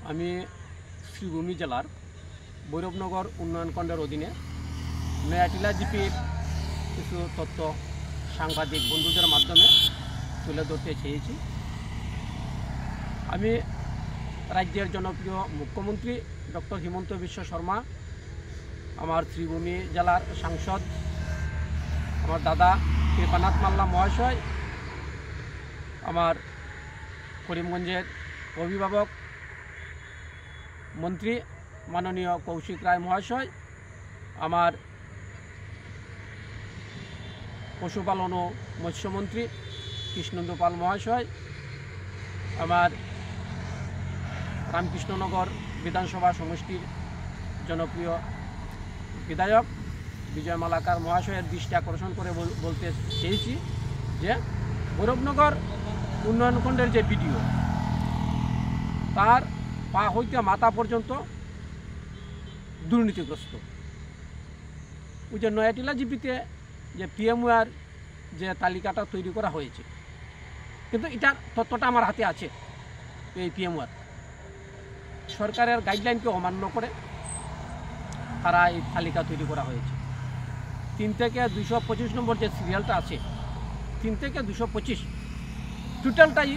আমি শ্রীভূমি জেলার ভৈরবনগর উন্নয়ন খণ্ডের অধীনে নয়াটিলা জিপির কিছু তথ্য সাংবাদিক বন্ধুদের মাধ্যমে তুলে ধরতে চেয়েছি। আমি রাজ্যের জনপ্রিয় মুখ্যমন্ত্রী ডক্টর হিমন্ত বিশ্ব শর্মা, আমার শ্রীভূমি জেলার সাংসদ আমার দাদা কৃপানাথ মাল্লা মহাশয়, আমার করিমগঞ্জের অভিভাবক মন্ত্রী মাননীয় কৌশিক রায় মহাশয়, আমার পশুপালন ও মৎস্যমন্ত্রী কৃষ্ণেন্দু পাল মহাশয়, আমার রামকৃষ্ণনগর বিধানসভা সমষ্টির জনপ্রিয় বিধায়ক বিজয় মালাকার মহাশয়ের দৃষ্টি আকর্ষণ করে বলতে চেয়েছি যে ভৈরবনগর উন্নয়ন খণ্ডের যে ভিডিও, তার পা হইতে মাথা পর্যন্ত দুর্নীতিগ্রস্ত। ওই যে নয়াটিলা জিপিতে যে পিএমওয়ার যে তালিকাটা তৈরি করা হয়েছে, কিন্তু এটার তথ্যটা আমার হাতে আছে। এই পিএমওয়ার সরকারের গাইডলাইনকে অমান্য করে তারা এই তালিকা তৈরি করা হয়েছে। 3 থেকে 225 নম্বর যে সিরিয়ালটা আছে, 3 থেকে 225 টোটালটাই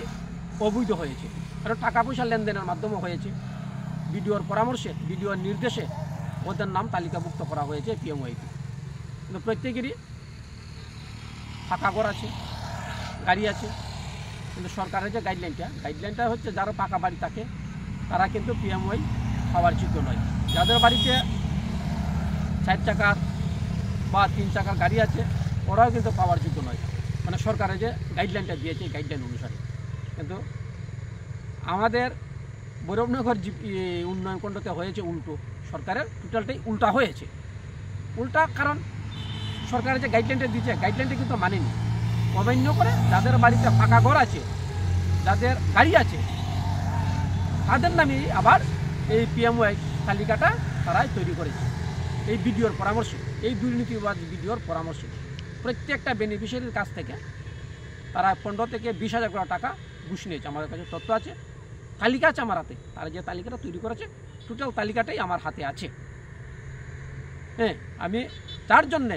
অবৈধ হয়েছে। কারণ টাকা পয়সা লেনদেনের মাধ্যমে হয়েছে। বিডিওর পরামর্শে, বিডিওর নির্দেশে ওদের নাম তালিকাভুক্ত করা হয়েছে পিএমওয়াইতে। কিন্তু প্রত্যেকেরই পাকা ঘর আছে, গাড়ি আছে, কিন্তু সরকারের যে গাইডলাইনটা হচ্ছে যারা পাকা বাড়ি থাকে তারা কিন্তু পিএমওয়াই পাওয়ার যোগ্য নয়। যাদের বাড়িতে 4 চাকার বা 3 চাকার গাড়ি আছে ওরাও কিন্তু পাওয়ার যোগ্য নয়, মানে সরকারের যে গাইডলাইনটা দিয়েছে এই গাইডলাইন অনুসারে। কিন্তু আমাদের ভৈরবনগর উন্নয়ন খণ্ডতে হয়েছে উল্টো, সরকারের টোটালটাই উল্টা হয়েছে। উল্টা কারণ সরকারের যে গাইডলাইনটা দিয়েছে গাইডলাইনটা কিন্তু মানেনি, অমান্য করে যাদের বাড়িতে পাকা ঘর আছে, যাদের গাড়ি আছে, তাদের নামে আবার এই পিএমওয়াই তালিকাটা তারাই তৈরি করেছে। এই বিডিওর পরামর্শে, এই দুর্নীতিবাজ বিডিওর পরামর্শে প্রত্যেকটা বেনিফিশিয়ারির কাছ থেকে তারা 15 থেকে 20,000 টাকা ঘুষ নিয়েছে। আমাদের কাছে তথ্য আছে, তালিকা আছে আমার হাতে। তারা যে তালিকাটা তৈরি করেছে টোটাল তালিকাটাই আমার হাতে আছে। হ্যাঁ, আমি তার জন্যে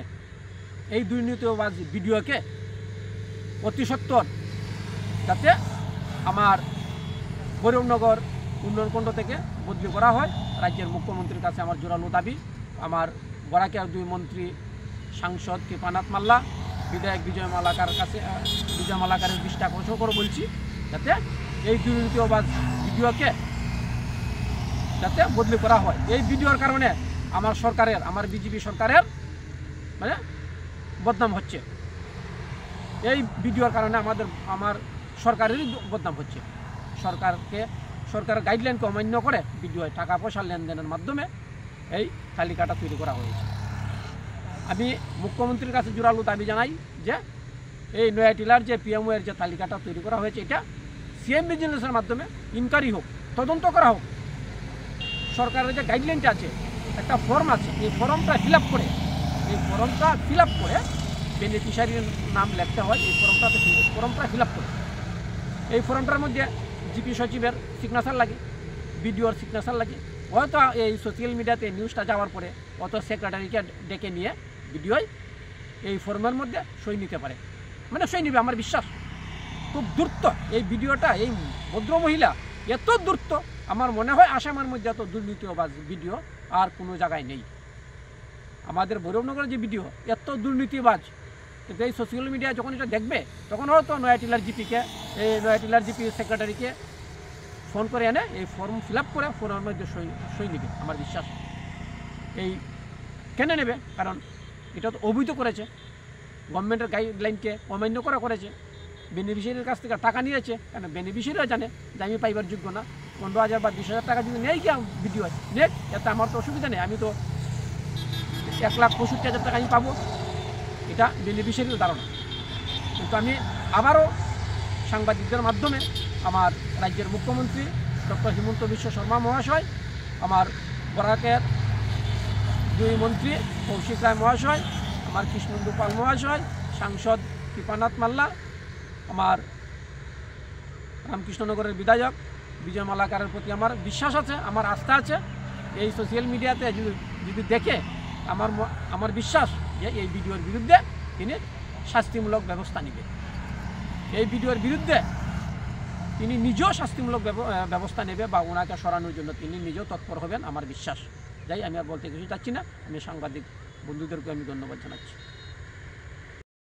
এই দুর্নীতিবাজ বিডিওকে অতি সত্বর যাতে আমার ভৈরবনগর উন্নয়ন খণ্ড থেকে বদলি করা হয়, রাজ্যের মুখ্যমন্ত্রীর কাছে আমার জোরালো দাবি। আমার বরাকের 2 মন্ত্রী সাংসদ কৃপানাথ মাল্লা, বিধায়ক বিজয় মালাকারের দৃষ্টি আকর্ষণ করে বলছি যাতে এই দুর্নীতিবাজ ভিডিওকে যাতে বদলি করা হয়। এই ভিডিওর কারণে আমার সরকারের, আমার বিজেপি সরকারের মানে বদনাম হচ্ছে। এই ভিডিওর কারণে আমার সরকারেরই বদনাম হচ্ছে। সরকারের গাইডলাইনকে অমান্য করে ভিডিও টাকা পয়সা লেনদেনের মাধ্যমে এই তালিকাটা তৈরি করা হয়েছে। আমি মুখ্যমন্ত্রীর কাছে জোরালো দাবি জানাই যে এই নয়াটিলার যে পিএমওয়ের যে তালিকাটা তৈরি করা হয়েছে এটা সিএম ভিজিলেন্সের মাধ্যমে ইনকোয়ারি হোক, তদন্ত করা হোক। সরকারের যে গাইডলাইনটা আছে, একটা ফর্ম আছে, এই ফর্মটা ফিল আপ করে বেনিফিশিয়ারির নাম লিখতে হয়। এই ফর্মটা ফিল আপ করে এই ফর্মটার মধ্যে জিপি সচিবের সিগনেচার লাগে, বিডিওর সিগনেচার লাগে। হয়তো এই সোশ্যাল মিডিয়াতে নিউজটা যাওয়ার পরে অত সেক্রেটারিকে ডেকে নিয়ে বিডিওই এই ফর্মের মধ্যে সই নিতে পারে, মানে সই নিবে। আমার বিশ্বাস খুব দ্রুত এই ভিডিওটা, এই ভদ্রমহিলা এত দ্রুত, আমার মনে হয় আসামের মধ্যে এত দুর্নীতিবাজ ভিডিও আর কোনো জায়গায় নেই। আমাদের ভৈরবনগরের যে ভিডিও এত দুর্নীতিবাজ, কিন্তু এই সোশ্যাল মিডিয়া যখন এটা দেখবে তখন হয়তো নয়াটিলার জিপি সেক্রেটারিকে ফোন করে এনে এই ফর্ম ফিল আপ করে ফোনের মধ্যে সই নেবে। আমার বিশ্বাস এই কেন নেবে, কারণ এটা তো অবৈধ করেছে, গভর্নমেন্টের গাইডলাইনকে অমান্য করেছে। বেনিফিশিয়ারির কাছ থেকে টাকা নিয়েছে, কেন বেনিফিশিয়ারিও জানে যে আমি পাইবার যোগ্য না। 15,000 বা 20,000 টাকা যদি নেই কি ভিডিও নেক, এতে আমার তো অসুবিধা নেই, আমি তো 1,65,000 টাকা আমি পাবো, এটা বেনিফিশিয়ারির ধারণা। কিন্তু আমি আবারও সাংবাদিকদের মাধ্যমে আমার রাজ্যের মুখ্যমন্ত্রী ডক্টর হিমন্ত বিশ্ব শর্মা মহাশয়, আমার বরাকের 2 মন্ত্রী কৌশিক রায় মহাশয়, আমার কৃষ্ণেন্দু পাল মহাশয়, সাংসদ কৃপানাথ মাল্লা, আমার রামকৃষ্ণনগরের বিধায়ক বিজয় মালাকারের প্রতি আমার বিশ্বাস আছে, আমার আস্থা আছে। এই সোশ্যাল মিডিয়াতে যদি দেখে আমার বিশ্বাস যে এই ভিডিওর বিরুদ্ধে তিনি শাস্তিমূলক ব্যবস্থা নেবে। এই ভিডিওর বিরুদ্ধে তিনি নিজেও শাস্তিমূলক ব্যবস্থা নেবে বা ওনাকে সরানোর জন্য তিনি নিজেও তৎপর হবেন, আমার বিশ্বাস। যাই আমি আর বলতে কিছু চাচ্ছি না। আমি সাংবাদিক বন্ধুদেরকে আমি ধন্যবাদ জানাচ্ছি।